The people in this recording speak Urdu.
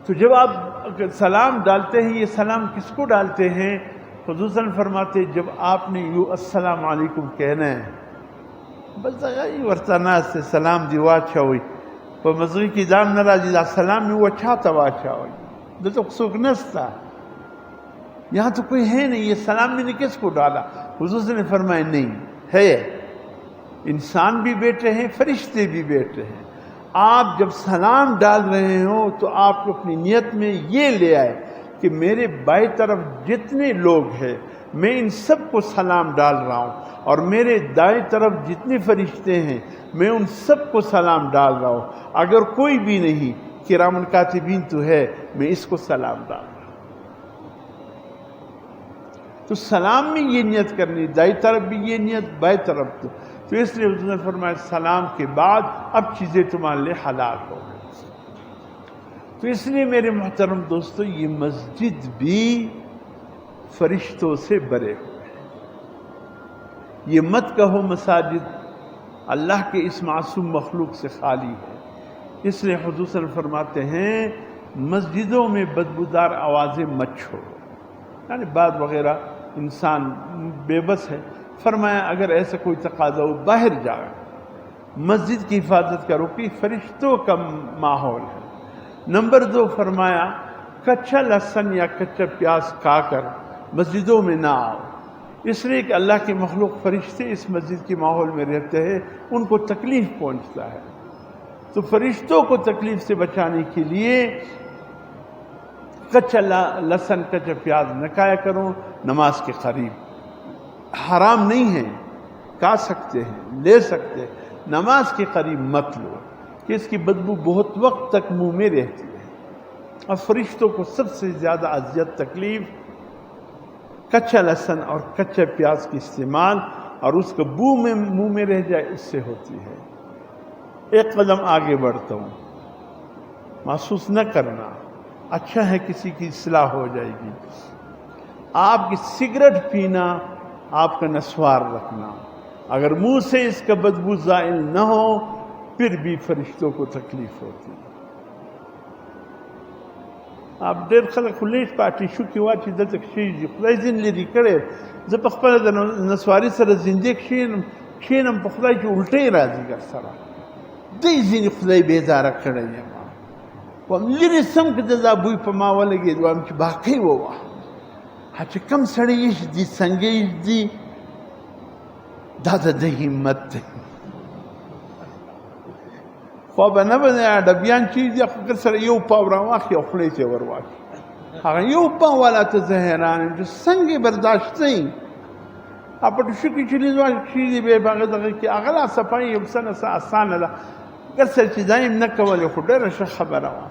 تو جب آپ سلام ڈالتے ہیں، یہ سلام کس کو ڈالتے ہیں؟ حضور صلی اللہ علیہ وسلم فرماتے جب آپ نے یوں السلام علیکم کہنا ہے بس یہ ورتنا سے سلام دی واچا ہوئی په مزغی کی دام نراجی دا سلام میں وہ چاہتا واچا ہوئی دو تو سوک نستا، یہاں تو کوئی ہے نہیں، یہ سلام میں نے کس کو ڈالا؟ حضور صلی اللہ علیہ وسلم نے فرمایا نہیں ہے، انسان بھی بیٹھے ہیں، فرشتے بھی بیٹھے ہیں۔ آپ جب سلام ڈال رہے ہو تو آپ کو اپنی نیت میں یہ لے آئے کہ میرے بائیں طرف جتنے لوگ ہیں میں ان سب کو سلام ڈال رہا ہوں، اور میرے دائیں طرف جتنے فرشتے ہیں میں ان سب کو سلام ڈال رہا ہوں، اگر کوئی بھی نہیں کرام کاتبین تو ہے، میں اس کو سلام ڈال رہا ہوں۔ تو سلام میں یہ نیت کرنی، دائیں طرف بھی یہ نیت، بائیں طرف تو اس لیے حضور نے فرمایا سلام کے بعد اب چیزیں تمہارے لیے حلال ہو گئی۔ تو اس لیے میرے محترم دوستو، یہ مسجد بھی فرشتوں سے بھرے ہوئے ہیں۔ یہ مت کہو مساجد اللہ کے اس معصوم مخلوق سے خالی ہے۔ اس لیے حضور صلی اللہ علیہ وسلم فرماتے ہیں مسجدوں میں بدبودار آوازیں مت چھوڑو، یعنی بات وغیرہ انسان بے بس ہے، فرمایا اگر ایسا کوئی تقاضا ہو باہر جائے، مسجد کی حفاظت کرو کہ فرشتوں کا ماحول ہے۔ نمبر 2 فرمایا کچا لہسن یا کچا پیاز کھا کر مسجدوں میں نہ آؤ، اس لیے کہ اللہ کے مخلوق فرشتے اس مسجد کے ماحول میں رہتے ہیں، ان کو تکلیف پہنچتا ہے۔ تو فرشتوں کو تکلیف سے بچانے کے لیے کچا لہسن کچا پیاز نہ کھایا کرو نماز کے قریب۔ حرام نہیں ہے، کھا سکتے ہیں، لے سکتے ہیں، نماز کے قریب مت لو کہ اس کی بدبو بہت وقت تک منہ میں رہتی ہے، اور فرشتوں کو سب سے زیادہ اذیت تکلیف کچا لہسن اور کچا پیاز کی استعمال اور اس کا بو میں منہ میں رہ جائے اس سے ہوتی ہے۔ ایک قدم آگے بڑھتا ہوں، محسوس نہ کرنا، اچھا ہے کسی کی اصلاح ہو جائے گی۔ آپ کی سگریٹ پینا آپ کا نسوار رکھنا، اگر منہ سے اس کا بدبو زائل نہ ہو پھر بھی فرشتوں کو تکلیف ہوتی ہے۔ آپ ډېر خلک لیټ پاتې شو کې واچي دلته کښېږي، خدای ځین لرې کړی، زه په خپله د نسواري سره زندې کښېنم په خدای چې الټۍ راځي ګر سره، دی ځینې خدای بیزاره کړی یم، وایم لرې سم که د دا بوی په ما ولګېد، وایم چې باقی ووهه، چې کم سړی ایش دي څنګه ایش دي دا د ده همت دی. خو به نه به ډبیان چې دي خو سره یو پاو راواخلي او خولې ته یې ور واچوي، هغه یو پاو والا ته زه حیران یم چې څنګه یې برداشتوي. په ټوشو کې چې لیدوال کښېږدي بیا یې په هغه دغه کې هغه لا صفایي یو څه نه څه اسانه ده، ګر سره چې دا یې نه کولې خو ډېره ښه خبره وه.